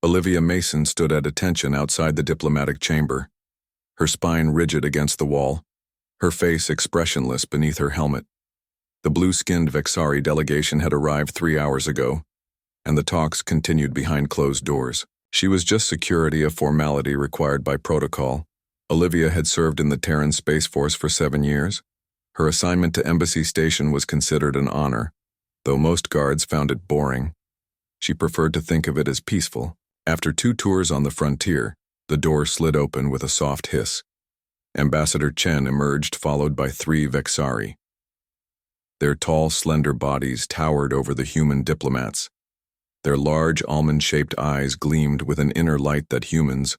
Olivia Mason stood at attention outside the diplomatic chamber, her spine rigid against the wall, her face expressionless beneath her helmet. The blue-skinned Vexari delegation had arrived 3 hours ago, and the talks continued behind closed doors. She was just security, a formality required by protocol. Olivia had served in the Terran Space Force for 7 years. Her assignment to Embassy Station was considered an honor, though most guards found it boring. She preferred to think of it as peaceful. After 2 tours on the frontier, the door slid open with a soft hiss. Ambassador Chen emerged, followed by 3 Vexari. Their tall, slender bodies towered over the human diplomats. Their large, almond-shaped eyes gleamed with an inner light that humans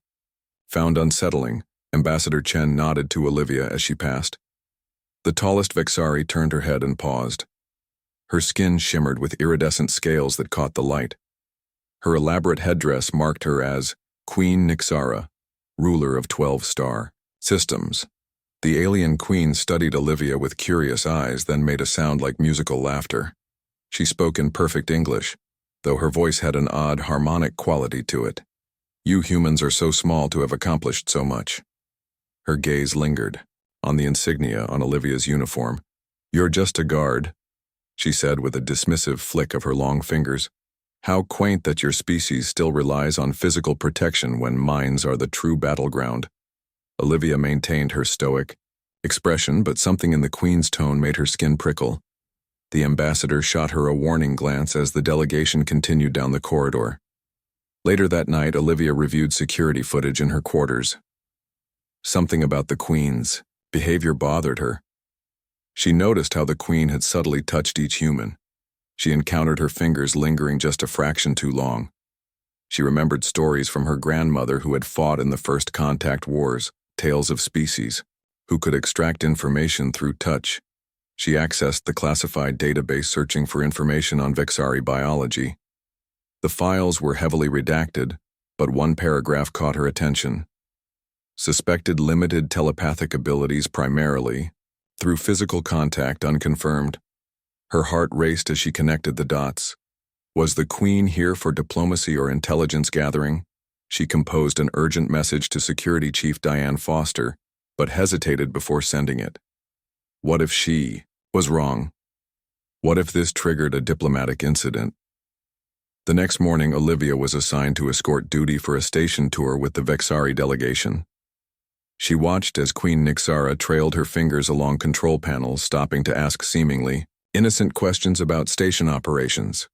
found unsettling. Ambassador Chen nodded to Olivia as she passed. The tallest Vexari turned her head and paused. Her skin shimmered with iridescent scales that caught the light. Her elaborate headdress marked her as Queen Nixara, ruler of 12-star systems. The alien queen studied Olivia with curious eyes, then made a sound like musical laughter. She spoke in perfect English, though her voice had an odd harmonic quality to it. You humans are so small to have accomplished so much. Her gaze lingered on the insignia on Olivia's uniform. You're just a guard, she said with a dismissive flick of her long fingers. How quaint that your species still relies on physical protection when mines are the true battleground. Olivia maintained her stoic expression, but something in the queen's tone made her skin prickle. The ambassador shot her a warning glance as the delegation continued down the corridor. Later that night, Olivia reviewed security footage in her quarters. Something about the queen's behavior bothered her. She noticed how the queen had subtly touched each human. She encountered her fingers lingering just a fraction too long. She remembered stories from her grandmother who had fought in the First Contact Wars, tales of species who could extract information through touch. She accessed the classified database searching for information on Vexari biology. The files were heavily redacted, but one paragraph caught her attention. Suspected limited telepathic abilities primarily, through physical contact unconfirmed. Her heart raced as she connected the dots. Was the Queen here for diplomacy or intelligence gathering? She composed an urgent message to Security Chief Diane Foster, but hesitated before sending it. What if she was wrong? What if this triggered a diplomatic incident? The next morning, Olivia was assigned to escort duty for a station tour with the Vexari delegation. She watched as Queen Nixara trailed her fingers along control panels, stopping to ask seemingly innocent questions about station operations.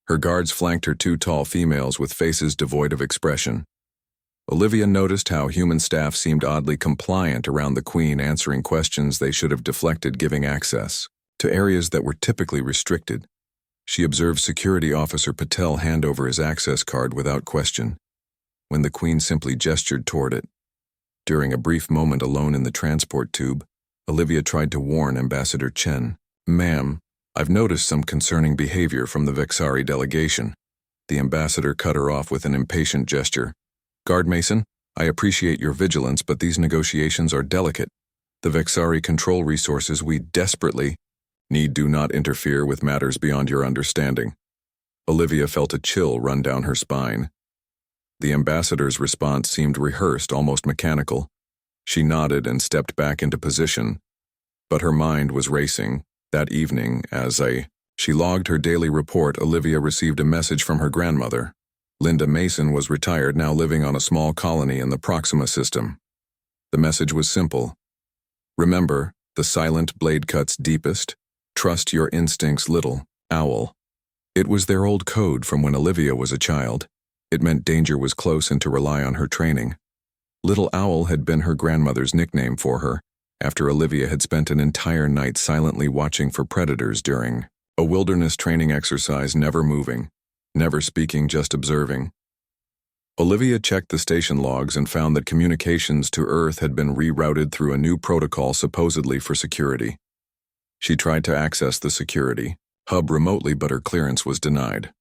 Her guards flanked her 2 tall females with faces devoid of expression. Olivia noticed how human staff seemed oddly compliant around the Queen, answering questions they should have deflected, giving access to areas that were typically restricted. She observed Security Officer Patel hand over his access card without question, when the Queen simply gestured toward it. During a brief moment alone in the transport tube, Olivia tried to warn Ambassador Chen. Ma'am, I've noticed some concerning behavior from the Vexari delegation. The ambassador cut her off with an impatient gesture. Guard Mason, I appreciate your vigilance, but these negotiations are delicate. The Vexari control resources we desperately need do not interfere with matters beyond your understanding. Olivia felt a chill run down her spine. The ambassador's response seemed rehearsed, almost mechanical. She nodded and stepped back into position, but her mind was racing. That evening, she logged her daily report, Olivia received a message from her grandmother. Linda Mason was retired, now living on a small colony in the Proxima system. The message was simple. Remember, the silent blade cuts deepest. Trust your instincts, little owl. It was their old code from when Olivia was a child. It meant danger was close and to rely on her training. Little Owl had been her grandmother's nickname for her, after Olivia had spent an entire night silently watching for predators during a wilderness training exercise, never moving, never speaking, just observing. Olivia checked the station logs and found that communications to Earth had been rerouted through a new protocol supposedly for security. She tried to access the security hub remotely, but her clearance was denied.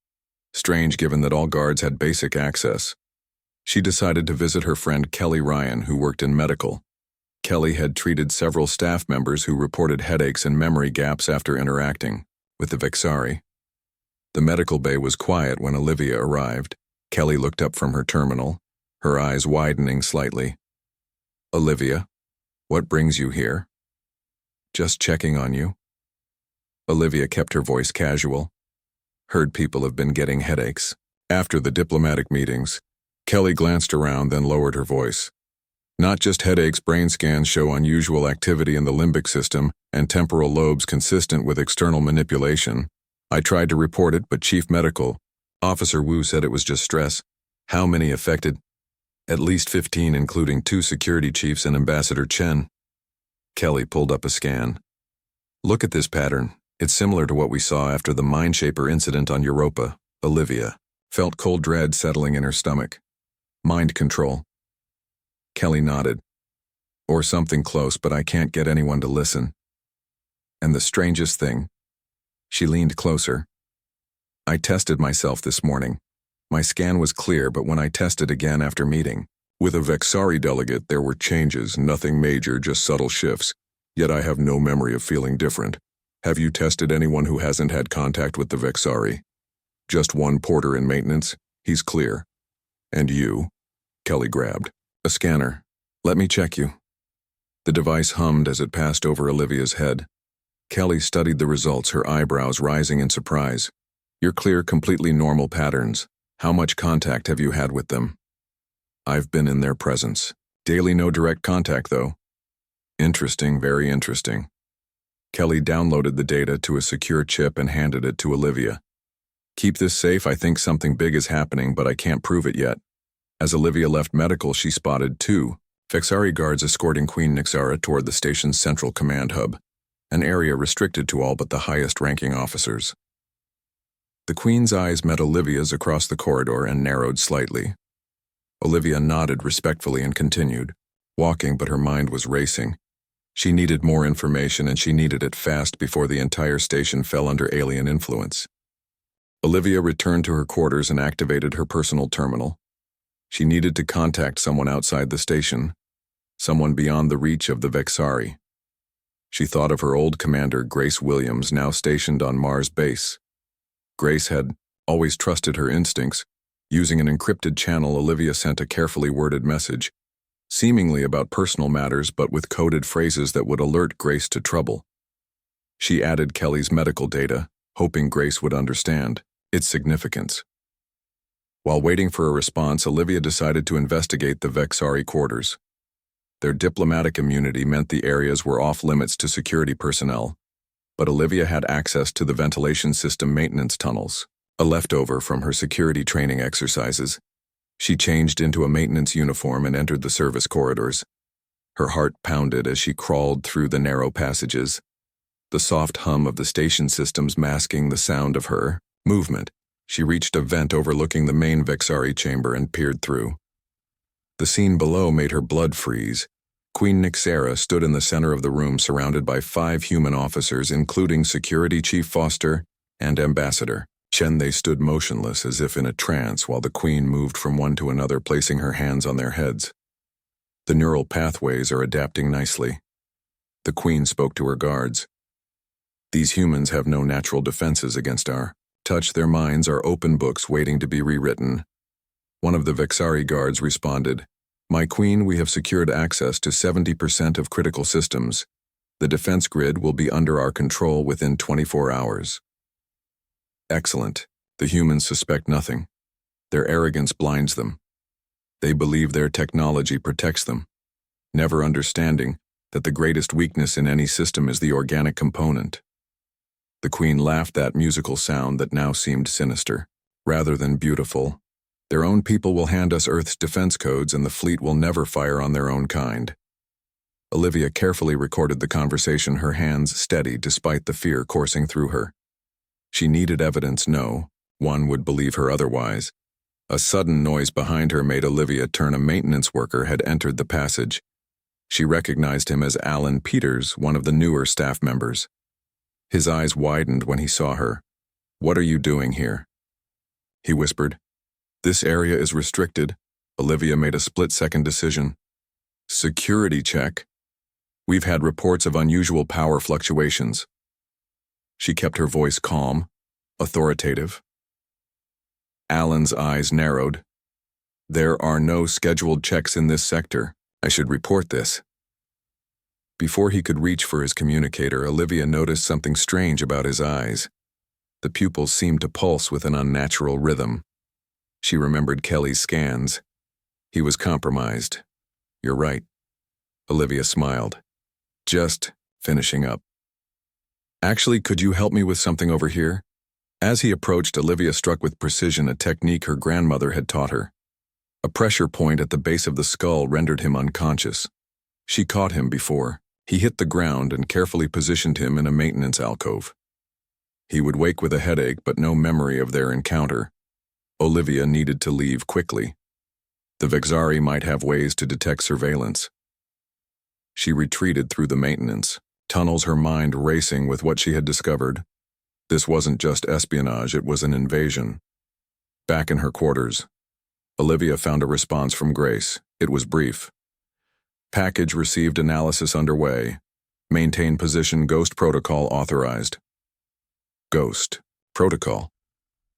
Strange, given that all guards had basic access. She decided to visit her friend Kelly Ryan, who worked in medical. Kelly had treated several staff members who reported headaches and memory gaps after interacting with the Vexari. The medical bay was quiet when Olivia arrived. Kelly looked up from her terminal, her eyes widening slightly. Olivia, what brings you here? Just checking on you. Olivia kept her voice casual. Heard people have been getting headaches. After the diplomatic meetings, Kelly glanced around, then lowered her voice. Not just headaches, brain scans show unusual activity in the limbic system and temporal lobes consistent with external manipulation. I tried to report it, but Chief Medical Officer Wu said it was just stress. How many affected? At least 15, including 2 security chiefs and Ambassador Chen. Kelly pulled up a scan. Look at this pattern. It's similar to what we saw after the Mindshaper incident on Europa. Olivia felt cold dread settling in her stomach. Mind control. Kelly nodded. Or something close, but I can't get anyone to listen. And the strangest thing, she leaned closer. I tested myself this morning. My scan was clear, but when I tested again after meeting with a Vexari delegate, there were changes, nothing major, just subtle shifts. Yet I have no memory of feeling different. Have you tested anyone who hasn't had contact with the Vexari? Just one porter in maintenance. He's clear. And you? Kelly grabbed a scanner. Let me check you. The device hummed as it passed over Olivia's head. Kelly studied the results, her eyebrows rising in surprise. You're clear, completely normal patterns. How much contact have you had with them? I've been in their presence. Daily, no direct contact, though. Interesting, very interesting. Kelly downloaded the data to a secure chip and handed it to Olivia. Keep this safe. I think something big is happening, but I can't prove it yet. As Olivia left medical, she spotted 2 Vexari guards escorting Queen Nixara toward the station's central command hub, an area restricted to all but the highest-ranking officers. The Queen's eyes met Olivia's across the corridor and narrowed slightly. Olivia nodded respectfully and continued, walking, but her mind was racing. She needed more information, and she needed it fast before the entire station fell under alien influence. Olivia returned to her quarters and activated her personal terminal. She needed to contact someone outside the station, someone beyond the reach of the Vexari. She thought of her old commander, Grace Williams, now stationed on Mars base. Grace had always trusted her instincts. Using an encrypted channel, Olivia sent a carefully worded message, seemingly about personal matters but with coded phrases that would alert Grace to trouble. She added Kelly's medical data, hoping Grace would understand its significance. While waiting for a response, Olivia decided to investigate the Vexari quarters. Their diplomatic immunity meant the areas were off limits to security personnel, but Olivia had access to the ventilation system maintenance tunnels, a leftover from her security training exercises. She changed into a maintenance uniform and entered the service corridors. Her heart pounded as she crawled through the narrow passages, the soft hum of the station systems masking the sound of her movement. She reached a vent overlooking the main Vexari chamber and peered through. The scene below made her blood freeze. Queen Nixara stood in the center of the room, surrounded by 5 human officers, including Security Chief Foster and Ambassador Chen. They stood motionless, as if in a trance, while the Queen moved from one to another, placing her hands on their heads. The neural pathways are adapting nicely. The Queen spoke to her guards. These humans have no natural defenses against our touch. Their minds are open books waiting to be rewritten. One of the Vexari guards responded, My Queen, we have secured access to 70% of critical systems. The defense grid will be under our control within 24 hours. Excellent. The humans suspect nothing. Their arrogance blinds them. They believe their technology protects them, never understanding that the greatest weakness in any system is the organic component. The Queen laughed, that musical sound that now seemed sinister, rather than beautiful. Their own people will hand us Earth's defense codes, and the fleet will never fire on their own kind. Olivia carefully recorded the conversation, her hands steady despite the fear coursing through her. She needed evidence. No one would believe her otherwise. A sudden noise behind her made Olivia turn. A maintenance worker had entered the passage. She recognized him as Alan Peters, one of the newer staff members. His eyes widened when he saw her. What are you doing here? He whispered. This area is restricted. Olivia made a split-second decision. Security check. We've had reports of unusual power fluctuations. She kept her voice calm, authoritative. Alan's eyes narrowed. There are no scheduled checks in this sector. I should report this. Before he could reach for his communicator, Olivia noticed something strange about his eyes. The pupils seemed to pulse with an unnatural rhythm. She remembered Kelly's scans. He was compromised. You're right. Olivia smiled. Just finishing up. Actually, could you help me with something over here? As he approached, Olivia struck with precision a technique her grandmother had taught her. A pressure point at the base of the skull rendered him unconscious. She caught him before. He hit the ground and carefully positioned him in a maintenance alcove. He would wake with a headache but no memory of their encounter. Olivia needed to leave quickly. The Vexari might have ways to detect surveillance. She retreated through the maintenance tunnels, her mind racing with what she had discovered. This wasn't just espionage, it was an invasion. Back in her quarters, Olivia found a response from Grace. It was brief. Package received, analysis underway. Maintain position, Ghost Protocol authorized. Ghost Protocol.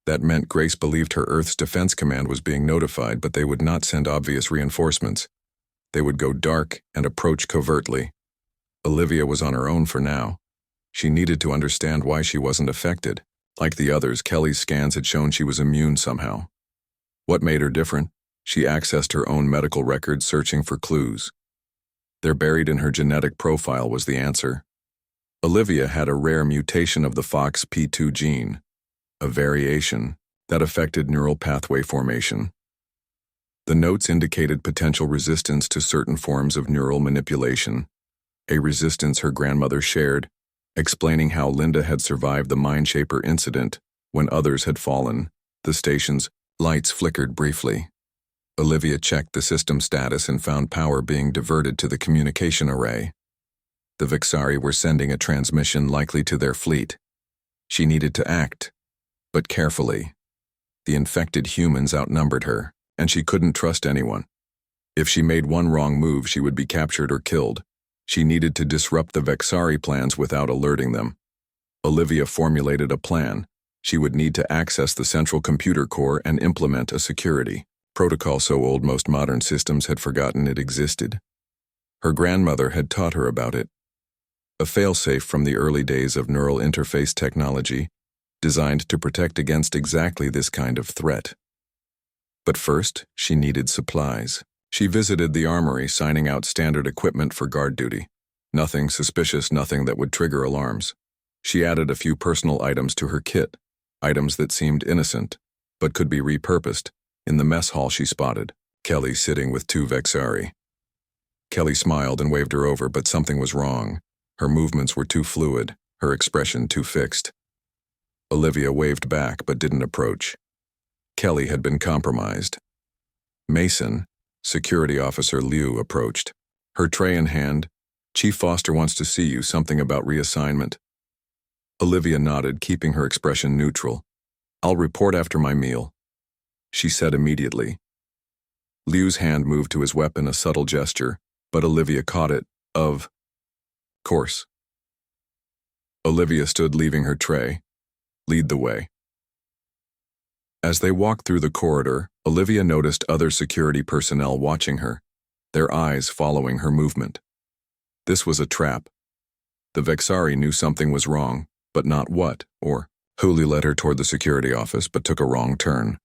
That meant Grace believed her Earth's Defense Command was being notified, but they would not send obvious reinforcements. They would go dark and approach covertly. Olivia was on her own for now. She needed to understand why she wasn't affected. Like the others, Kelly's scans had shown she was immune somehow. What made her different? She accessed her own medical records, searching for clues. There, buried in her genetic profile, was the answer. Olivia had a rare mutation of the FOXP2 gene, a variation that affected neural pathway formation. The notes indicated potential resistance to certain forms of neural manipulation, a resistance her grandmother shared, explaining how Linda had survived the Mindshaper incident when others had fallen. The station's lights flickered briefly. Olivia checked the system status and found power being diverted to the communication array. The Vexari were sending a transmission likely to their fleet. She needed to act, but carefully. The infected humans outnumbered her, and she couldn't trust anyone. If she made one wrong move, she would be captured or killed. She needed to disrupt the Vexari plans without alerting them. Olivia formulated a plan. She would need to access the central computer core and implement a security protocol so old most modern systems had forgotten it existed. Her grandmother had taught her about it. A failsafe from the early days of neural interface technology, designed to protect against exactly this kind of threat. But first, she needed supplies. She visited the armory, signing out standard equipment for guard duty. Nothing suspicious, nothing that would trigger alarms. She added a few personal items to her kit, items that seemed innocent, but could be repurposed. In the mess hall she spotted Kelly sitting with two Vexari. Kelly smiled and waved her over, but something was wrong. Her movements were too fluid, her expression too fixed. Olivia waved back but didn't approach. Kelly had been compromised. Mason, Security Officer Liu, approached. Her tray in hand. Chief Foster wants to see you, something about reassignment. Olivia nodded, keeping her expression neutral. I'll report after my meal, she said immediately. Liu's hand moved to his weapon, a subtle gesture, but Olivia caught it. Of course. Olivia stood, leaving her tray. Lead the way. As they walked through the corridor, Olivia noticed other security personnel watching her, their eyes following her movement. This was a trap. The Vexari knew something was wrong, but not what or who. Led her toward the security office, but took a wrong turn,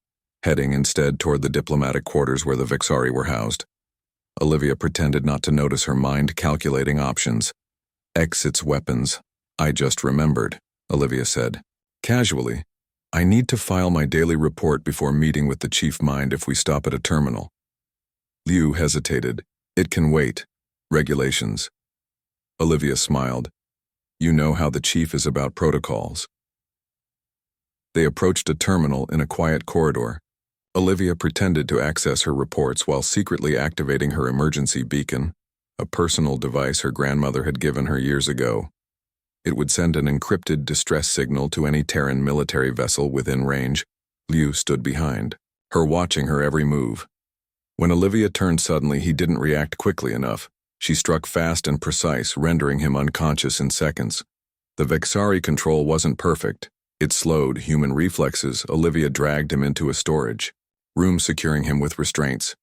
heading instead toward the diplomatic quarters where the Vexari were housed. Olivia pretended not to notice, her mind calculating options. Exits, weapons. I just remembered, Olivia said. Casually, I need to file my daily report before meeting with the chief. Mind if we stop at a terminal? Liu hesitated. It can wait. Regulations. Olivia smiled. You know how the chief is about protocols. They approached a terminal in a quiet corridor. Olivia pretended to access her reports while secretly activating her emergency beacon, a personal device her grandmother had given her years ago. It would send an encrypted distress signal to any Terran military vessel within range. Liu stood behind her, watching her every move. When Olivia turned suddenly, he didn't react quickly enough. She struck fast and precise, rendering him unconscious in seconds. The Vexari control wasn't perfect, It slowed human reflexes. Olivia dragged him into a storage room, securing him with restraints.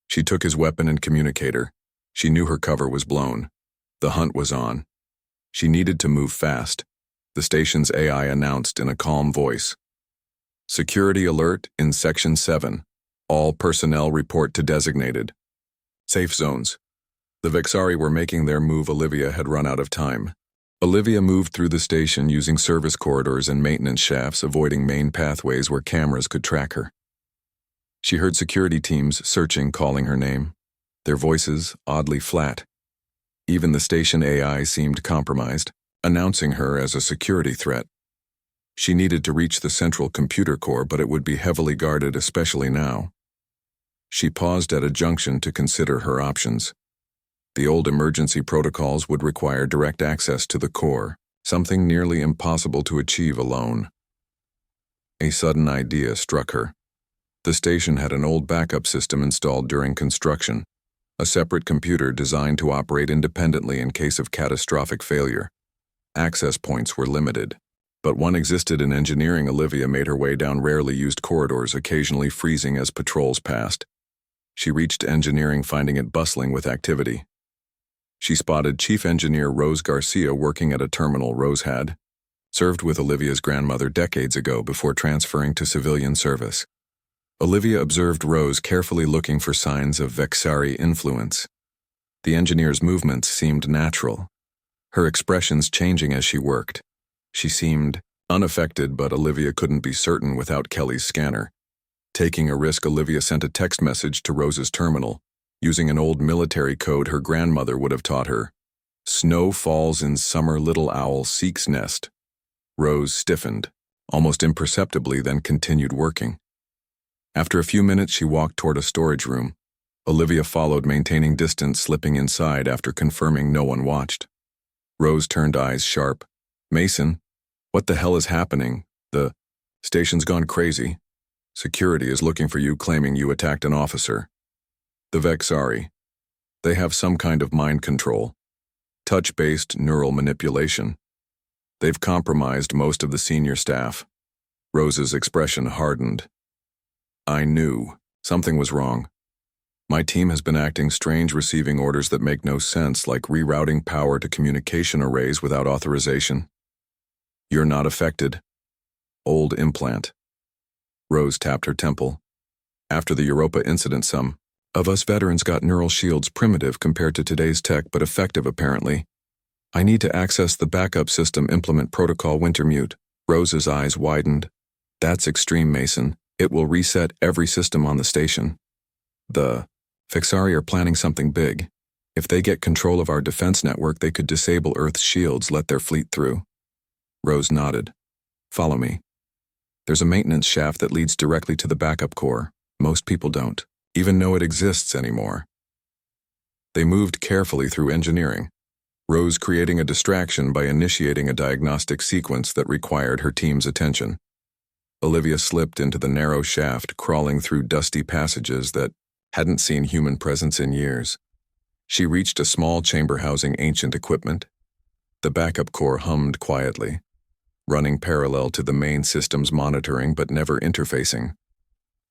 She took his weapon and communicator. She knew her cover was blown. The hunt was on. She needed to move fast. The station's AI announced in a calm voice. Security alert in Section 7. All personnel report to designated safe zones. The Vexari were making their move. Olivia had run out of time. Olivia moved through the station using service corridors and maintenance shafts, avoiding main pathways where cameras could track her. She heard security teams searching, calling her name, their voices oddly flat. Even the station AI seemed compromised, announcing her as a security threat. She needed to reach the central computer core, but it would be heavily guarded, especially now. She paused at a junction to consider her options. The old emergency protocols would require direct access to the core, something nearly impossible to achieve alone. A sudden idea struck her. The station had an old backup system installed during construction, a separate computer designed to operate independently in case of catastrophic failure. Access points were limited, but one existed in engineering. Olivia made her way down rarely used corridors, occasionally freezing as patrols passed. She reached engineering, finding it bustling with activity. She spotted Chief Engineer Rose Garcia working at a terminal Rose had served with Olivia's grandmother decades ago before transferring to civilian service. Olivia observed Rose carefully, looking for signs of Vexari influence. The engineer's movements seemed natural, her expressions changing as she worked. She seemed unaffected, but Olivia couldn't be certain without Kelly's scanner. Taking a risk, Olivia sent a text message to Rose's terminal, using an old military code her grandmother would have taught her. Snow falls in summer, little owl seeks nest. Rose stiffened, almost imperceptibly, then continued working. After a few minutes, she walked toward a storage room. Olivia followed, maintaining distance, slipping inside after confirming no one watched. Rose turned, eyes sharp. Mason, what the hell is happening? The station's gone crazy. Security is looking for you, claiming you attacked an officer. The Vexari. They have some kind of mind control. Touch-based neural manipulation. They've compromised most of the senior staff. Rose's expression hardened. I knew something was wrong. My team has been acting strange, receiving orders that make no sense, like rerouting power to communication arrays without authorization. You're not affected. Old implant. Rose tapped her temple. After the Europa incident, some of us veterans got neural shields, primitive compared to today's tech, but effective apparently. I need to access the backup system, implement protocol Wintermute. Rose's eyes widened. That's extreme, Mason. It will reset every system on the station. The Vexari are planning something big. If they get control of our defense network, they could disable Earth's shields, let their fleet through. Rose nodded. Follow me. There's a maintenance shaft that leads directly to the backup core. Most people don't even know it exists anymore. They moved carefully through engineering, Rose creating a distraction by initiating a diagnostic sequence that required her team's attention. Olivia slipped into the narrow shaft, crawling through dusty passages that hadn't seen human presence in years. She reached a small chamber housing ancient equipment. The backup core hummed quietly, running parallel to the main system's monitoring but never interfacing.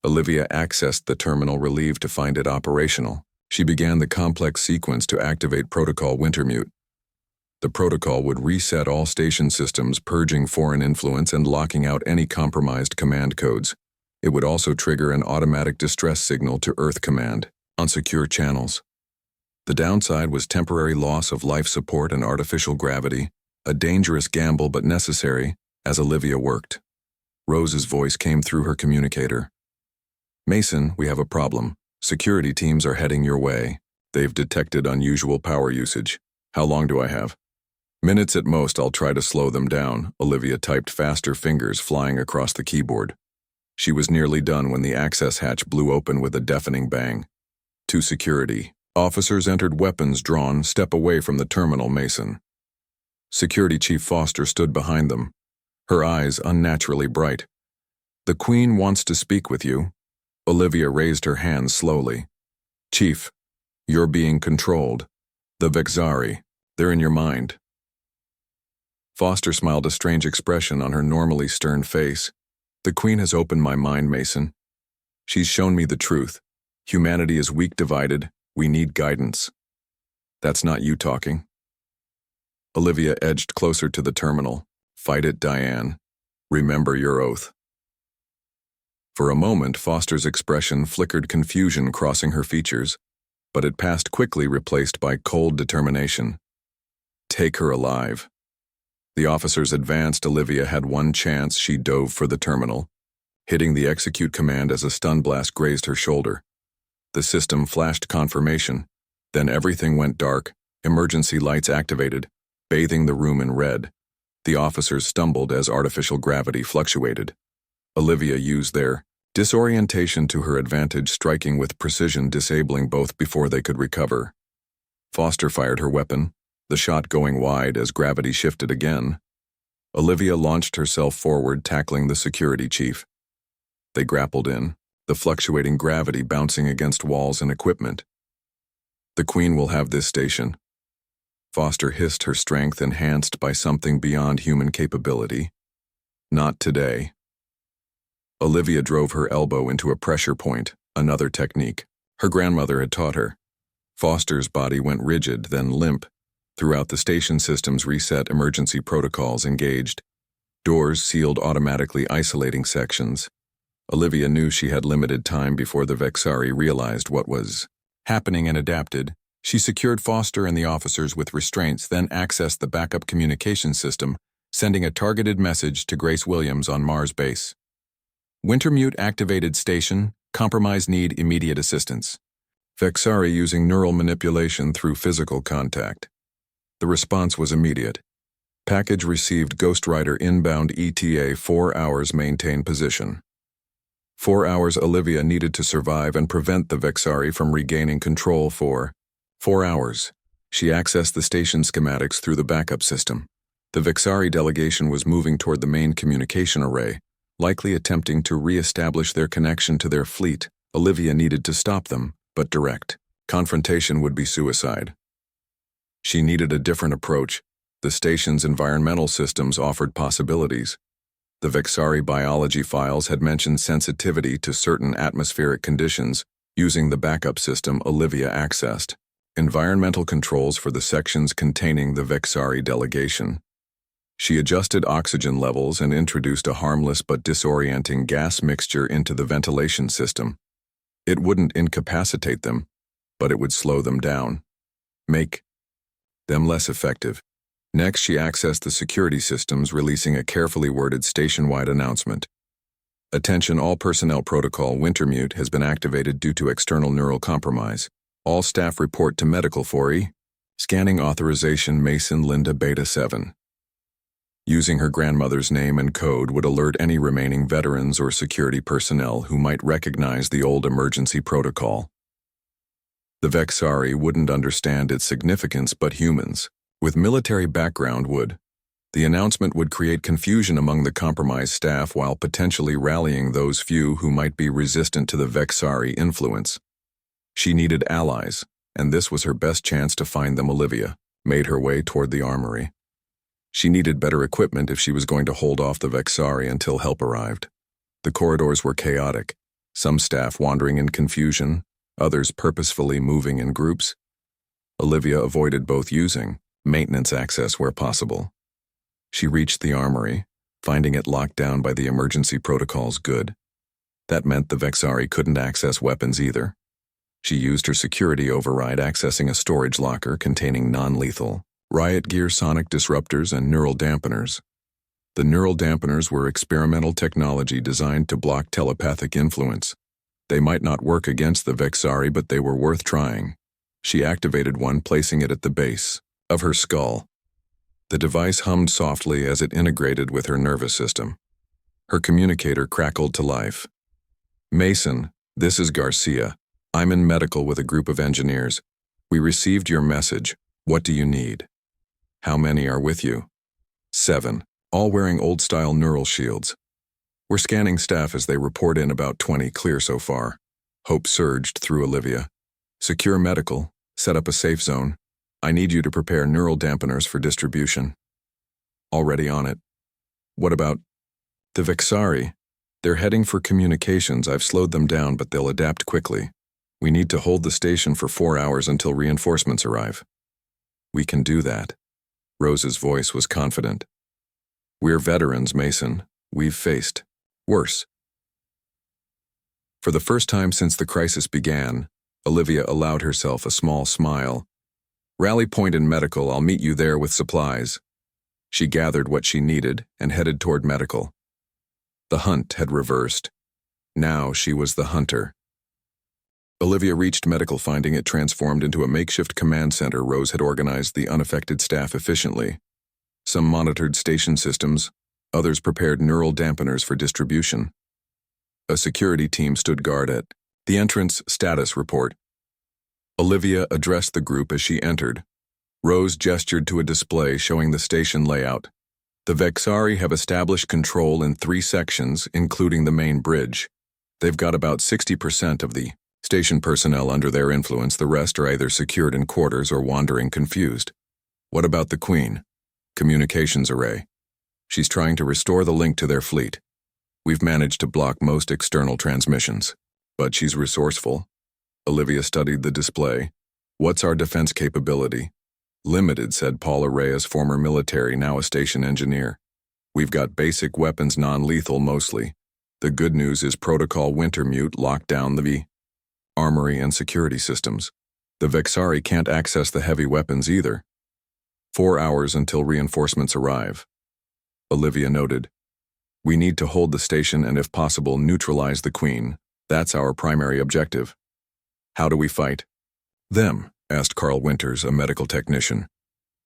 Olivia accessed the terminal, relieved to find it operational. She began the complex sequence to activate Protocol Wintermute. The protocol would reset all station systems, purging foreign influence and locking out any compromised command codes. It would also trigger an automatic distress signal to Earth Command on secure channels. The downside was temporary loss of life support and artificial gravity, a dangerous gamble but necessary as Olivia worked. Rose's voice came through her communicator. Mason, we have a problem. Security teams are heading your way. They've detected unusual power usage. How long do I have? Minutes at most. I'll try to slow them down. Olivia typed, faster, fingers flying across the keyboard. She was nearly done when the access hatch blew open with a deafening bang. To security. Officers entered, weapons drawn. Step away from the terminal, Mason. Security Chief Foster stood behind them, her eyes unnaturally bright. The Queen wants to speak with you. Olivia raised her hand slowly. Chief, you're being controlled. The Vexari, they're in your mind. Foster smiled a strange expression on her normally stern face. The Queen has opened my mind, Mason. She's shown me the truth. Humanity is weak divided. We need guidance. That's not you talking. Olivia edged closer to the terminal. Fight it, Diane. Remember your oath. For a moment, Foster's expression flickered confusion crossing her features, but it passed quickly, replaced by cold determination. Take her alive. The officers advanced. Olivia had one chance. She dove for the terminal, hitting the execute command as a stun blast grazed her shoulder. The system flashed confirmation. Then everything went dark. Emergency lights activated, bathing the room in red. The officers stumbled as artificial gravity fluctuated. Olivia used their disorientation to her advantage, striking with precision, disabling both before they could recover. Foster fired her weapon, the shot going wide as gravity shifted again. Olivia launched herself forward, tackling the security chief. They grappled in, the fluctuating gravity bouncing against walls and equipment. The Queen will have this station. Foster hissed, her strength enhanced by something beyond human capability. Not today. Olivia drove her elbow into a pressure point, another technique her grandmother had taught her. Foster's body went rigid, then limp. Throughout the station, systems reset, emergency protocols engaged. Doors sealed automatically, isolating sections. Olivia knew she had limited time before the Vexari realized what was happening and adapted. She secured Foster and the officers with restraints, then accessed the backup communication system, sending a targeted message to Grace Williams on Mars base. Wintermute activated station. Compromise, need immediate assistance. Vexari using neural manipulation through physical contact. The response was immediate. Package received. Ghost Rider inbound ETA 4 hours, maintain position. 4 hours. Olivia needed to survive and prevent the Vexari from regaining control for 4 hours. She accessed the station schematics through the backup system. The Vexari delegation was moving toward the main communication array, likely attempting to re-establish their connection to their fleet. Olivia needed to stop them, but direct confrontation would be suicide. She needed a different approach. The station's environmental systems offered possibilities. The Vexari biology files had mentioned sensitivity to certain atmospheric conditions. Using the backup system, Olivia accessed environmental controls for the sections containing the Vexari delegation. She adjusted oxygen levels and introduced a harmless but disorienting gas mixture into the ventilation system. It wouldn't incapacitate them, but it would slow them down, make them less effective. Next, she accessed the security systems, releasing a carefully worded station-wide announcement. Attention all personnel, protocol Wintermute has been activated due to external neural compromise. All staff report to medical for scanning authorization. Mason Linda Beta 7. Using her grandmother's name and code would alert any remaining veterans or security personnel who might recognize the old emergency protocol. The Vexari wouldn't understand its significance, but humans with military background would. The announcement would create confusion among the compromised staff while potentially rallying those few who might be resistant to the Vexari influence. She needed allies, and this was her best chance to find them. Olivia made her way toward the armory. She needed better equipment if she was going to hold off the Vexari until help arrived. The corridors were chaotic, some staff wandering in confusion, others purposefully moving in groups. Olivia avoided both, using maintenance access where possible. She reached the armory, finding it locked down by the emergency protocols. Good. That meant the Vexari couldn't access weapons either. She used her security override, accessing a storage locker containing non-lethal riot gear, sonic disruptors, and neural dampeners. The neural dampeners were experimental technology designed to block telepathic influence. They might not work against the Vexari, but they were worth trying. She activated one, placing it at the base of her skull. The device hummed softly as it integrated with her nervous system. Her communicator crackled to life. Mason, this is Garcia. I'm in medical with a group of engineers. We received your message. What do you need? How many are with you? 7, all wearing old-style neural shields. We're scanning staff as they report in, about 20 clear so far. Hope surged through Olivia. Secure medical, set up a safe zone. I need you to prepare neural dampeners for distribution. already on it. What about the Vexari? They're heading for communications. I've slowed them down, but they'll adapt quickly. We need to hold the station for 4 hours until reinforcements arrive. We can do that. Rose's voice was confident. We're veterans, Mason. We've faced worse. For the first time since the crisis began, Olivia allowed herself a small smile. Rally point in medical, I'll meet you there with supplies. She gathered what she needed and headed toward medical. The hunt had reversed. Now she was the hunter. Olivia reached medical, finding it transformed into a makeshift command center. Rose had organized the unaffected staff efficiently. Some monitored station systems, others prepared neural dampeners for distribution. A security team stood guard at the entrance. Status report. Olivia addressed the group as she entered. Rose gestured to a display showing the station layout. The Vexari have established control in 3 sections, including the main bridge. They've got about 60% of the station personnel under their influence. The rest are either secured in quarters or wandering confused. What about the Queen? Communications array. She's trying to restore the link to their fleet. We've managed to block most external transmissions. But she's resourceful. Olivia studied the display. What's our defense capability? Limited, said Paula Reyes, former military, now a station engineer. We've got basic weapons, non-lethal mostly. The good news is Protocol Wintermute locked down the armory and security systems. The Vexari can't access the heavy weapons either. 4 hours until reinforcements arrive. Olivia noted. We need to hold the station and, if possible, neutralize the Queen. That's our primary objective. How do we fight them? Asked Carl Winters, a medical technician.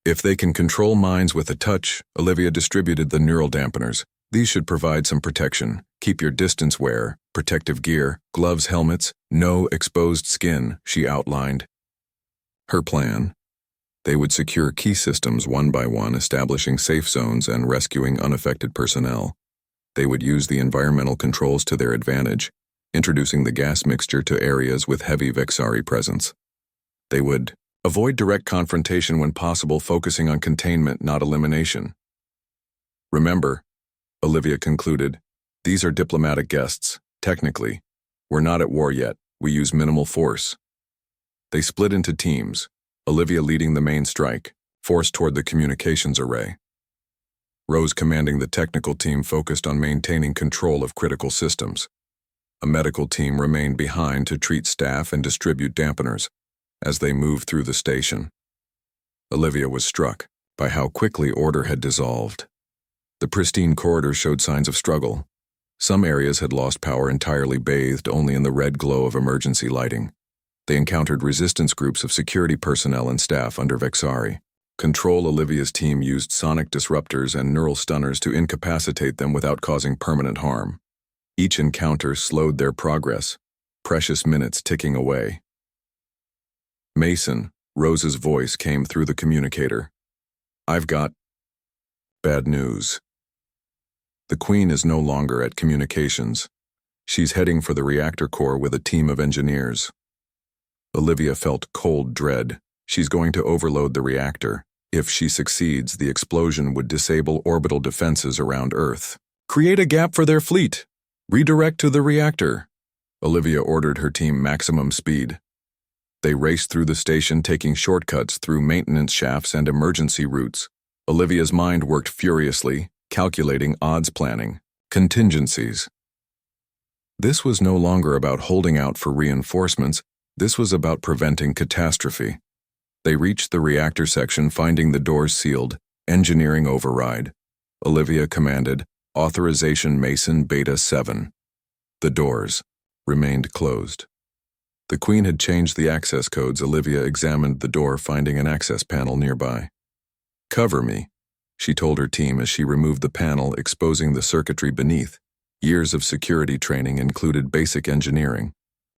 If they can control minds with a touch, Olivia distributed the neural dampeners. These should provide some protection. Keep your distance, wear protective gear, gloves, helmets, no exposed skin, she outlined. Her plan? They would secure key systems one by one, establishing safe zones and rescuing unaffected personnel. They would use the environmental controls to their advantage, introducing the gas mixture to areas with heavy Vexari presence. They would avoid direct confrontation when possible, focusing on containment, not elimination. Remember, Olivia concluded, these are diplomatic guests. Technically, we're not at war yet. We use minimal force. They split into teams, Olivia leading the main strike, forced toward the communications array. Rose commanding the technical team, focused on maintaining control of critical systems. A medical team remained behind to treat staff and distribute dampeners as they moved through the station. Olivia was struck by how quickly order had dissolved. The pristine corridor showed signs of struggle. Some areas had lost power entirely, bathed only in the red glow of emergency lighting. They encountered resistance groups of security personnel and staff under Vexari. Control Olivia's team used sonic disruptors and neural stunners to incapacitate them without causing permanent harm. Each encounter slowed their progress, precious minutes ticking away. Mason, Rose's voice came through the communicator. I've got bad news. The Queen is no longer at communications. She's heading for the reactor core with a team of engineers. Olivia felt cold dread. She's going to overload the reactor. If she succeeds, the explosion would disable orbital defenses around Earth. Create a gap for their fleet. Redirect to the reactor. Olivia ordered her team maximum speed. They raced through the station, taking shortcuts through maintenance shafts and emergency routes. Olivia's mind worked furiously, calculating odds, planning contingencies. This was no longer about holding out for reinforcements. This was about preventing catastrophe. They reached the reactor section, finding the doors sealed. Engineering override. Olivia commanded, Authorization Mason Beta 7. The doors remained closed. The Queen had changed the access codes. Olivia examined the door, finding an access panel nearby. Cover me, she told her team as she removed the panel, exposing the circuitry beneath. Years of security training included basic engineering.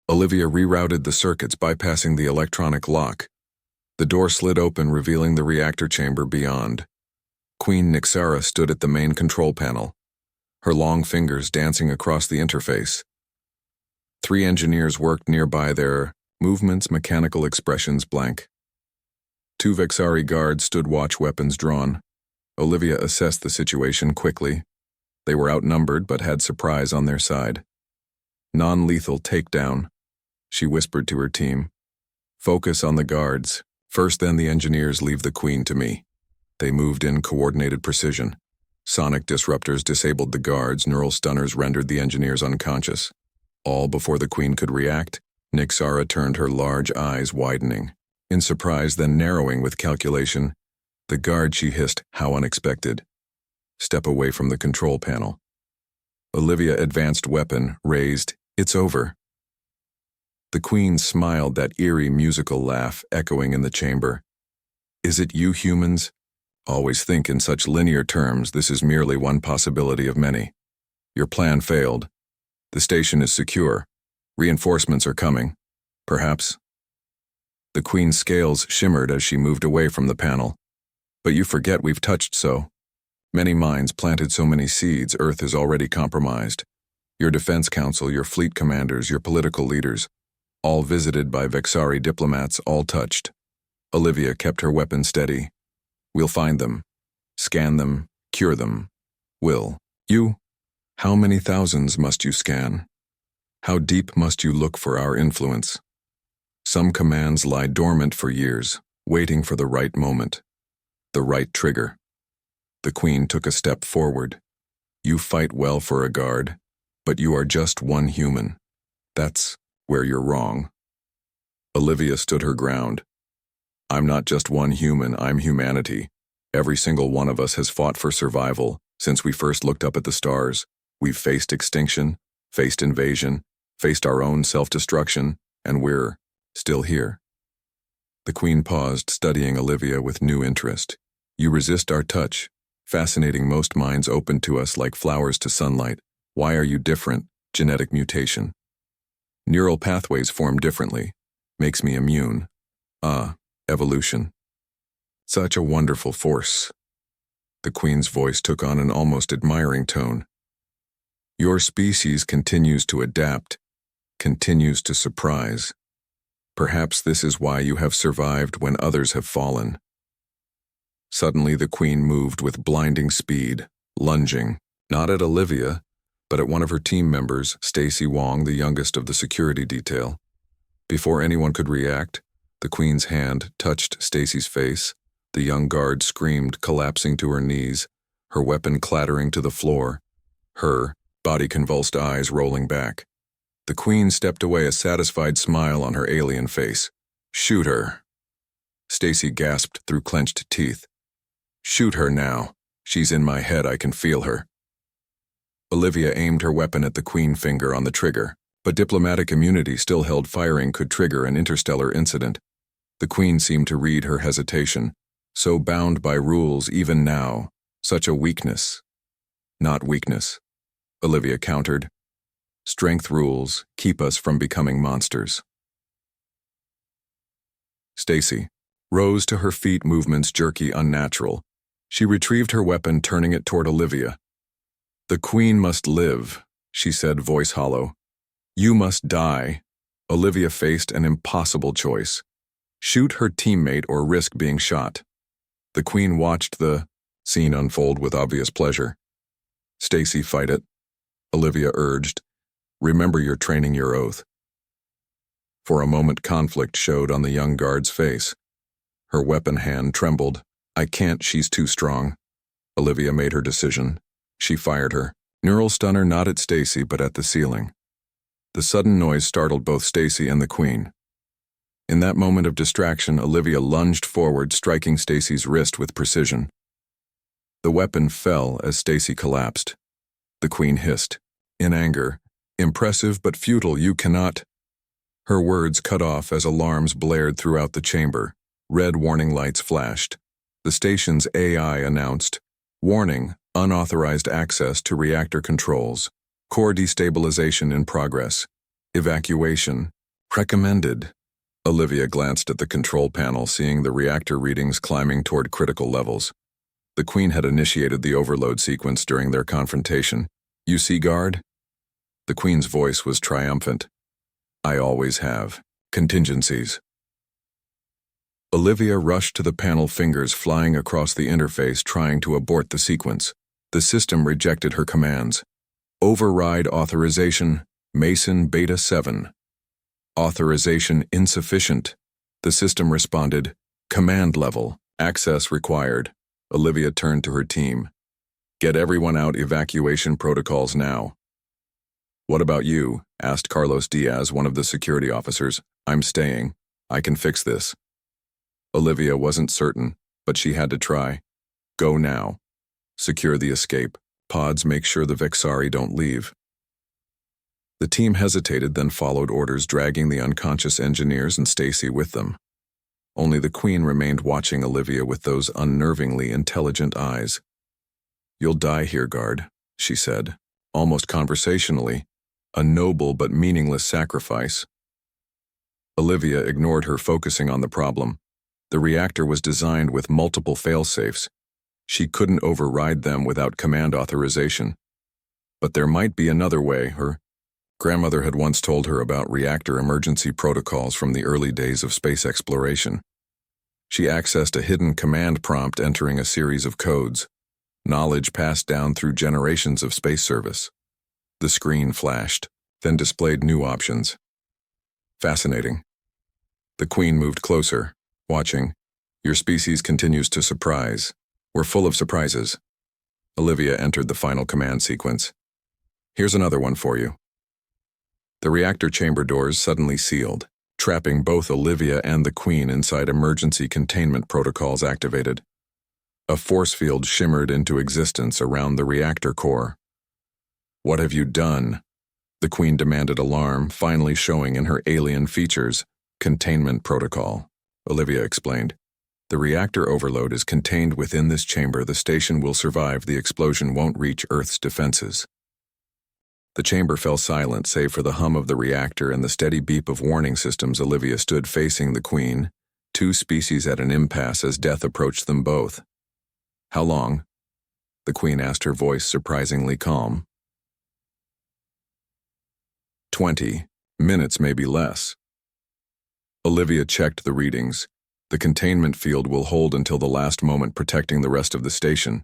Olivia rerouted the circuits, bypassing the electronic lock. The door slid open, revealing the reactor chamber beyond. Queen Nixara stood at the main control panel, her long fingers dancing across the interface. 3 engineers worked nearby, their movements, mechanical expressions blank. 2 Vexari guards stood watch, weapons drawn. Olivia assessed the situation quickly. They were outnumbered but had surprise on their side. Non-lethal takedown, she whispered to her team. Focus on the guards. First, then the engineers. Leave the Queen to me. They moved in coordinated precision. Sonic disruptors disabled the guards, neural stunners rendered the engineers unconscious. All before the Queen could react, Nixara turned, her large eyes widening. In surprise, then narrowing with calculation. The guard, she hissed, how unexpected. Step away from the control panel. Olivia advanced weapon, raised. It's over. The Queen smiled, that eerie musical laugh echoing in the chamber. Is it you humans? Always think in such linear terms. This is merely one possibility of many. Your plan failed. The station is secure. Reinforcements are coming. Perhaps. The Queen's scales shimmered as she moved away from the panel. But you forget we've touched so many minds, planted so many seeds. Earth is already compromised. Your defense council, your fleet commanders, your political leaders, all visited by Vexari diplomats, all touched. Olivia kept her weapon steady. We'll find them, scan them, cure them. Will you? How many thousands must you scan? How deep must you look for our influence? Some commands lie dormant for years, waiting for the right moment, the right trigger. The Queen took a step forward. You fight well for a guard, but you are just one human. That's where you're wrong. Olivia stood her ground. I'm not just one human, I'm humanity. Every single one of us has fought for survival since we first looked up at the stars. We've faced extinction, faced invasion, faced our own self-destruction, and we're still here. The Queen paused, studying Olivia with new interest. You resist our touch, fascinating. Most minds open to us like flowers to sunlight. Why are you different? Genetic mutation. Neural pathways form differently. Makes me immune. Evolution. Such a wonderful force. The Queen's voice took on an almost admiring tone. Your species continues to adapt, continues to surprise. Perhaps this is why you have survived when others have fallen. Suddenly the Queen moved with blinding speed, lunging, not at Olivia, but at one of her team members, Stacy Wong, the youngest of the security detail. Before anyone could react, the Queen's hand touched Stacy's face. The young guard screamed, collapsing to her knees, her weapon clattering to the floor, her body-convulsed eyes rolling back. The Queen stepped away, a satisfied smile on her alien face. Shoot her. Stacy gasped through clenched teeth. Shoot her now. She's in my head, I can feel her. Olivia aimed her weapon at the Queen, finger on the trigger, but diplomatic immunity still held firing could trigger an interstellar incident. The Queen seemed to read her hesitation. So bound by rules even now, such a weakness. Not weakness, Olivia countered. Strength rules keep us from becoming monsters. Stacy rose to her feet, movements jerky, unnatural. She retrieved her weapon, turning it toward Olivia. The Queen must live, she said, voice hollow. You must die. Olivia faced an impossible choice. Shoot her teammate or risk being shot. The Queen watched the scene unfold with obvious pleasure. Stacy, fight it, Olivia urged. Remember you're training your oath. For a moment conflict showed on the young guard's face. Her weapon hand trembled. I can't, she's too strong. Olivia made her decision. She fired her. Neural stunner not at Stacy but at the ceiling. The sudden noise startled both Stacy and the Queen. In that moment of distraction, Olivia lunged forward, striking Stacy's wrist with precision. The weapon fell as Stacy collapsed. The Queen hissed, in anger, impressive but futile, you cannot. Her words cut off as alarms blared throughout the chamber. Red warning lights flashed. The station's AI announced, warning, unauthorized access to reactor controls. Core destabilization in progress. Evacuation. Recommended. Olivia glanced at the control panel, seeing the reactor readings climbing toward critical levels. The Queen had initiated the overload sequence during their confrontation. You see, guard? The Queen's voice was triumphant. I always have. Contingencies. Olivia rushed to the panel, fingers flying across the interface, trying to abort the sequence. The system rejected her commands. Override authorization, Mason Beta 7. Authorization insufficient. The system responded, command level, access required. Olivia turned to her team. Get everyone out, evacuation protocols now. What about you? Asked Carlos Diaz, one of the security officers. I'm staying. I can fix this. Olivia wasn't certain, but she had to try. Go now. Secure the escape pods, make sure the Vexari don't leave. The team hesitated, then followed orders, dragging the unconscious engineers and Stacy with them. Only the Queen remained, watching Olivia with those unnervingly intelligent eyes. You'll die here, guard, she said, almost conversationally, a noble but meaningless sacrifice. Olivia ignored her, focusing on the problem. The reactor was designed with multiple failsafes. She couldn't override them without command authorization. But there might be another way. Her grandmother had once told her about reactor emergency protocols from the early days of space exploration. She accessed a hidden command prompt, entering a series of codes, knowledge passed down through generations of space service. The screen flashed, then displayed new options. Fascinating. The Queen moved closer, watching. Your species continues to surprise. We're full of surprises. Olivia entered the final command sequence. Here's another one for you. The reactor chamber doors suddenly sealed, trapping both Olivia and the Queen inside. Emergency containment protocols activated. A force field shimmered into existence around the reactor core. What have you done? The Queen demanded, alarm finally showing in her alien features. Containment protocol, Olivia explained. The reactor overload is contained within this chamber. The station will survive. The explosion won't reach Earth's defenses. The chamber fell silent, save for the hum of the reactor and the steady beep of warning systems. Olivia stood facing the Queen, two species at an impasse as death approached them both. How long? The Queen asked, her voice surprisingly calm. 20 minutes, maybe less. Olivia checked the readings. The containment field will hold until the last moment, protecting the rest of the station.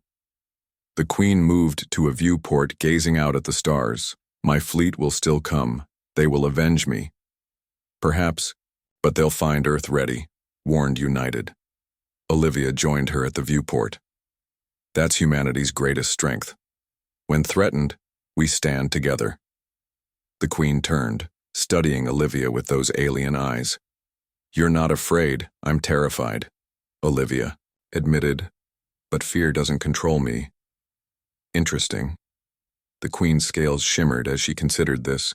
The Queen moved to a viewport, gazing out at the stars. My fleet will still come. They will avenge me. Perhaps, but they'll find Earth ready, warned United. Olivia joined her at the viewport. That's humanity's greatest strength. When threatened, we stand together. The Queen turned, studying Olivia with those alien eyes. You're not afraid, I'm terrified, Olivia admitted, but fear doesn't control me. Interesting. The Queen's scales shimmered as she considered this.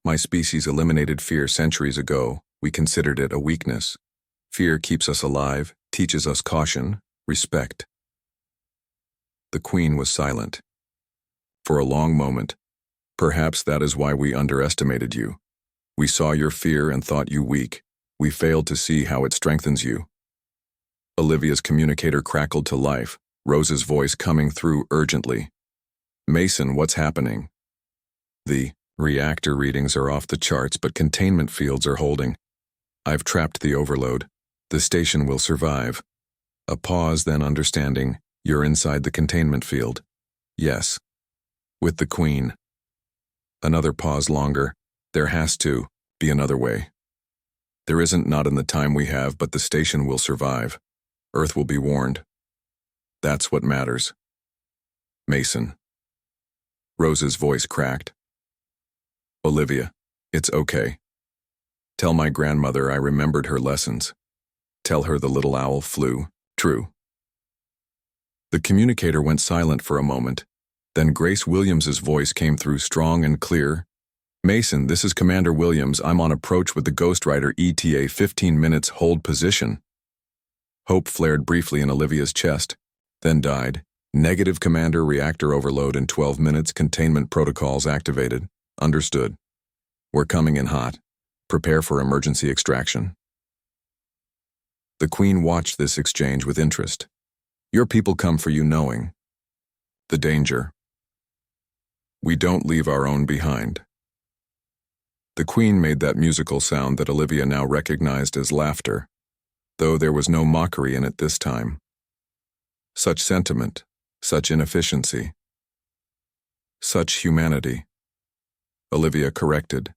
My species eliminated fear centuries ago. We considered it a weakness. Fear keeps us alive, teaches us caution, respect. The Queen was silent. For a long moment. Perhaps that is why we underestimated you. We saw your fear and thought you weak. We failed to see how it strengthens you. Olivia's communicator crackled to life, Rose's voice coming through urgently. Mason, what's happening? The reactor readings are off the charts, but containment fields are holding. I've trapped the overload. The station will survive. A pause, then understanding. You're inside the containment field. Yes. With the Queen. Another pause, longer. There has to be another way. There isn't, not in the time we have, but the station will survive. Earth will be warned. That's what matters. Mason. Rose's voice cracked. Olivia, it's okay. Tell my grandmother I remembered her lessons. Tell her the little owl flew true. The communicator went silent for a moment. Then Grace Williams's voice came through, strong and clear. Mason, this is Commander Williams. I'm on approach with the Ghostwriter ETA. 15 minutes, hold position. Hope flared briefly in Olivia's chest, then died. Negative, Commander. Reactor overload in 12 minutes. Containment protocols activated. Understood. We're coming in hot. Prepare for emergency extraction. The Queen watched this exchange with interest. Your people come for you, knowing the danger. We don't leave our own behind. The Queen made that musical sound that Olivia now recognized as laughter. though there was no mockery in it this time. Such sentiment, such inefficiency, such humanity. Olivia corrected.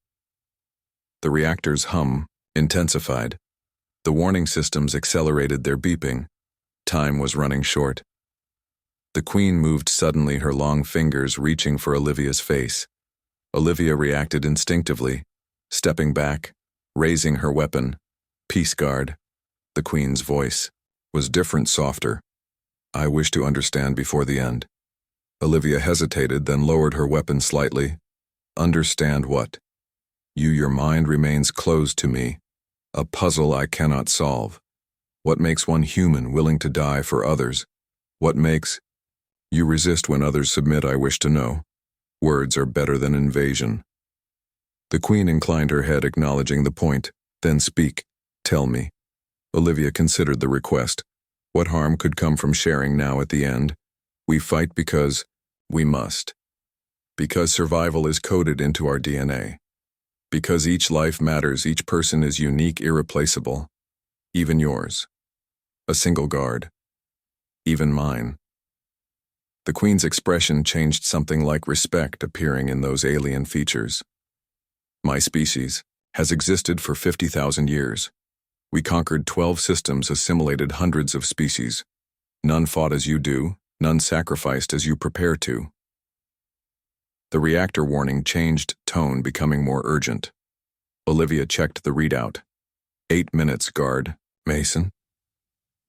The reactor's hum intensified. The warning systems accelerated their beeping. Time was running short. The Queen moved suddenly, her long fingers reaching for Olivia's face. Olivia reacted instinctively, stepping back, raising her weapon. Peace guard. The Queen's voice was different, softer. I wish to understand before the end. Olivia hesitated, then lowered her weapon slightly. Understand what? Your mind remains closed to me. A puzzle I cannot solve. What makes one human willing to die for others? What makes you resist when others submit? I wish to know. Words are better than invasion. The Queen inclined her head, acknowledging the point. Then speak. Tell me. Olivia considered the request. What harm could come from sharing now at the end? We fight because we must. Because survival is coded into our DNA. Because each life matters, each person is unique, irreplaceable. Even yours. A single guard. Even mine. The Queen's expression changed, something like respect appearing in those alien features. My species has existed for 50,000 years. We conquered 12 systems, assimilated hundreds of species. None fought as you do, none sacrificed as you prepare to. The reactor warning changed tone, becoming more urgent. Olivia checked the readout. 8 minutes, guard. Mason?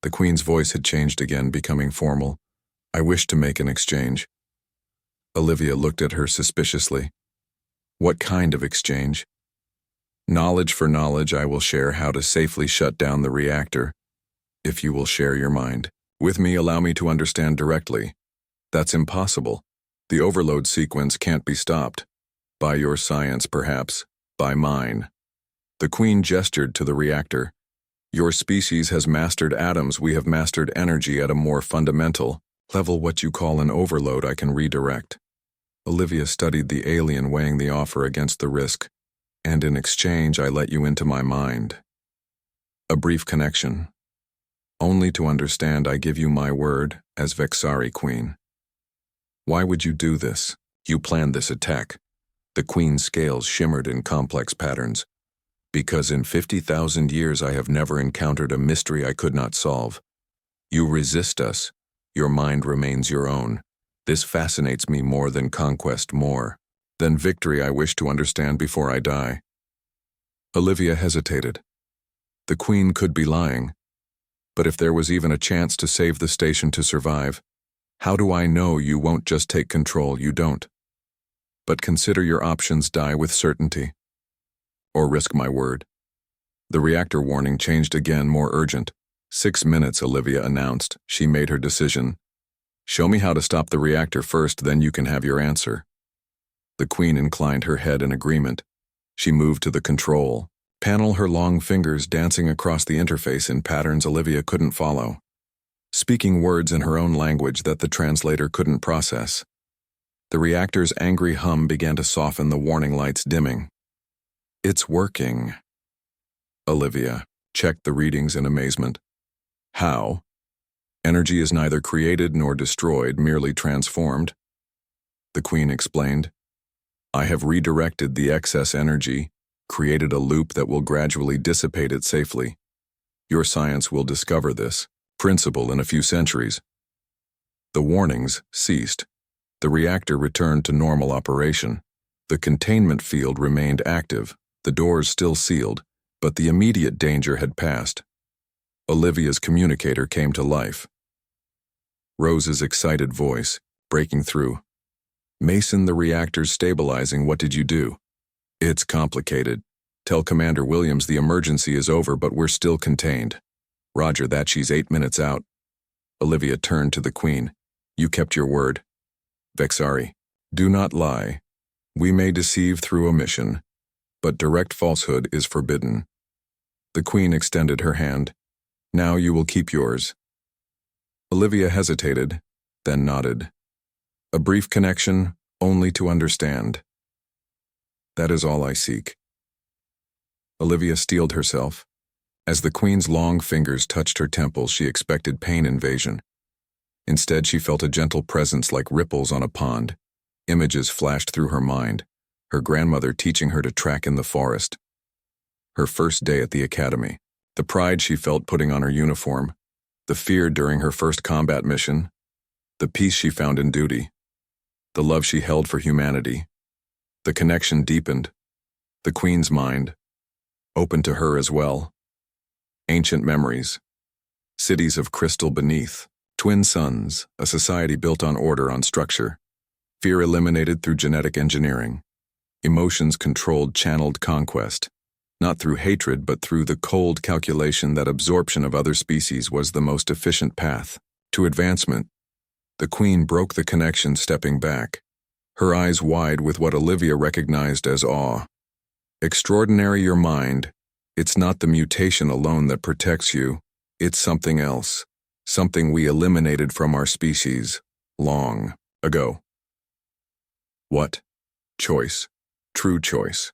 The Queen's voice had changed again, becoming formal. I wish to make an exchange. Olivia looked at her suspiciously. What kind of exchange? Knowledge for knowledge. I will share how to safely shut down the reactor. If you will share your mind with me, allow me to understand directly. That's impossible. The overload sequence can't be stopped. By your science, perhaps. By mine. The Queen gestured to the reactor. Your species has mastered atoms. We have mastered energy at a more fundamental level. What you call an overload, I can redirect. Olivia studied the alien, weighing the offer against the risk. And in exchange, I let you into my mind. A brief connection. Only to understand, I give you my word as Vexari Queen. Why would you do this? You planned this attack. The Queen's scales shimmered in complex patterns. Because in 50,000 years I have never encountered a mystery I could not solve. You resist us. Your mind remains your own. This fascinates me more than conquest, more than victory. I wish to understand before I die. Olivia hesitated. The Queen could be lying. But if there was even a chance to save the station, to survive, how do I know you won't just take control? You don't. But consider your options. Die with certainty. Or risk my word. The reactor warning changed again, more urgent. 6 minutes, Olivia announced. She made her decision. Show me how to stop the reactor first, then you can have your answer. The Queen inclined her head in agreement. She moved to the control panel, her long fingers dancing across the interface in patterns Olivia couldn't follow, speaking words in her own language that the translator couldn't process. The reactor's angry hum began to soften, the warning lights dimming. It's working. Olivia checked the readings in amazement. How? Energy is neither created nor destroyed, merely transformed. The Queen explained. I have redirected the excess energy, created a loop that will gradually dissipate it safely. Your science will discover this principle in a few centuries. The warnings ceased. The reactor returned to normal operation. The containment field remained active, the doors still sealed, but the immediate danger had passed. Olivia's communicator came to life. Rose's excited voice, breaking through. Mason, the reactor's stabilizing. What did you do? It's complicated. Tell Commander Williams the emergency is over, but we're still contained. Roger that. She's 8 minutes out. Olivia turned to the Queen. You kept your word. Vexari, do not lie. We may deceive through omission, but direct falsehood is forbidden. The Queen extended her hand. Now you will keep yours. Olivia hesitated, then nodded. A brief connection, only to understand. That is all I seek. Olivia steeled herself. As the Queen's long fingers touched her temples, she expected pain invasion. Instead, she felt a gentle presence like ripples on a pond. Images flashed through her mind, her grandmother teaching her to track in the forest. Her first day at the academy, the pride she felt putting on her uniform, the fear during her first combat mission, the peace she found in duty, the love she held for humanity. The connection deepened. The Queen's mind, open to her as well. Ancient memories, cities of crystal beneath, twin suns, a society built on order, on structure, fear eliminated through genetic engineering, emotions controlled, channeled conquest, not through hatred but through the cold calculation that absorption of other species was the most efficient path to advancement. The Queen broke the connection, stepping back, her eyes wide with what Olivia recognized as awe. Extraordinary your mind, it's not the mutation alone that protects you, it's something else, something we eliminated from our species long ago. What? Choice. True choice.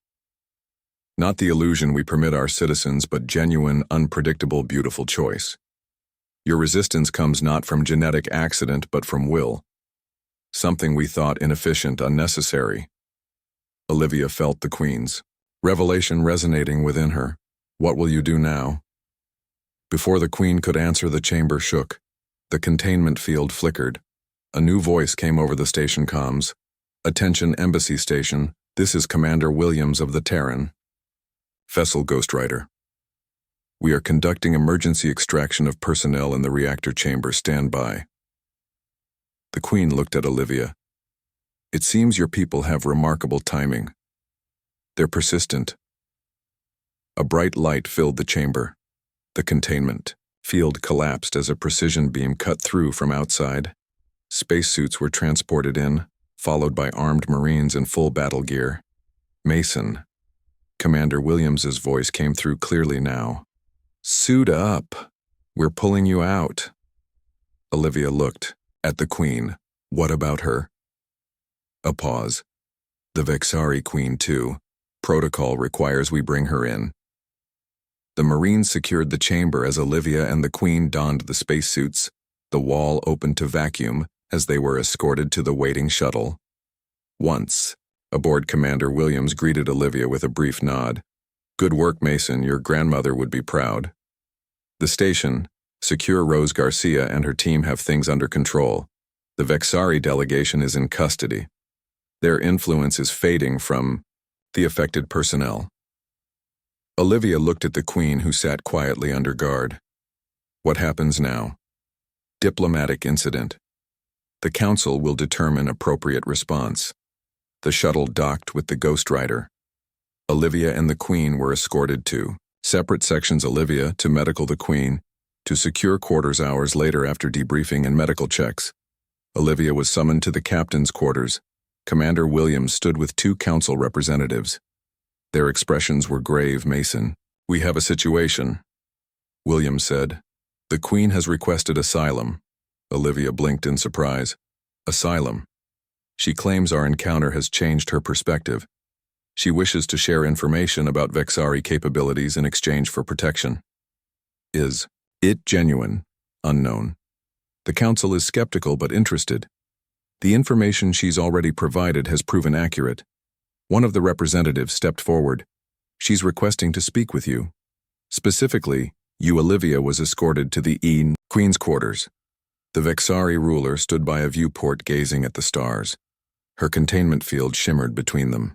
Not the illusion we permit our citizens, but genuine, unpredictable, beautiful choice. Your resistance comes not from genetic accident, but from will. Something we thought inefficient, unnecessary. Olivia felt the Queen's revelation resonating within her. What will you do now? Before the Queen could answer, the chamber shook. The containment field flickered. A new voice came over the station comms. Attention, Embassy Station. This is Commander Williams of the Terran. Vessel Ghostwriter. We are conducting emergency extraction of personnel in the reactor chamber. Stand by. The Queen looked at Olivia. It seems your people have remarkable timing. They're persistent. A bright light filled the chamber. The containment field collapsed as a precision beam cut through from outside. Spacesuits were transported in, followed by armed Marines in full battle gear. Mason. Commander Williams's voice came through clearly now. Suit up. We're pulling you out. Olivia looked at the Queen. What about her? A pause. The Vexari Queen too. Protocol requires we bring her in. The Marines secured the chamber as Olivia and the Queen donned the spacesuits. The wall opened to vacuum as they were escorted to the waiting shuttle. Once, aboard, Commander Williams greeted Olivia with a brief nod. Good work, Mason, your grandmother would be proud. The station, secure. Rose Garcia and her team have things under control. The Vexari delegation is in custody. Their influence is fading from the affected personnel. Olivia looked at the Queen, who sat quietly under guard. What happens now? Diplomatic incident. The Council will determine appropriate response. The shuttle docked with the Ghostwriter. Olivia and the Queen were escorted to separate sections. Olivia to medical, the Queen to secure quarters. Hours later, after debriefing and medical checks, Olivia was summoned to the captain's quarters. Commander Williams stood with two council representatives. Their expressions were grave. Mason, we have a situation, Williams said. The Queen has requested asylum. Olivia blinked in surprise. Asylum. She claims our encounter has changed her perspective. She wishes to share information about Vexari capabilities in exchange for protection. Is it genuine? Unknown. The Council is skeptical but interested. The information she's already provided has proven accurate. One of the representatives stepped forward. She's requesting to speak with you. Specifically, you. Olivia was escorted to the Queen's quarters. The Vexari ruler stood by a viewport gazing at the stars. Her containment field shimmered between them.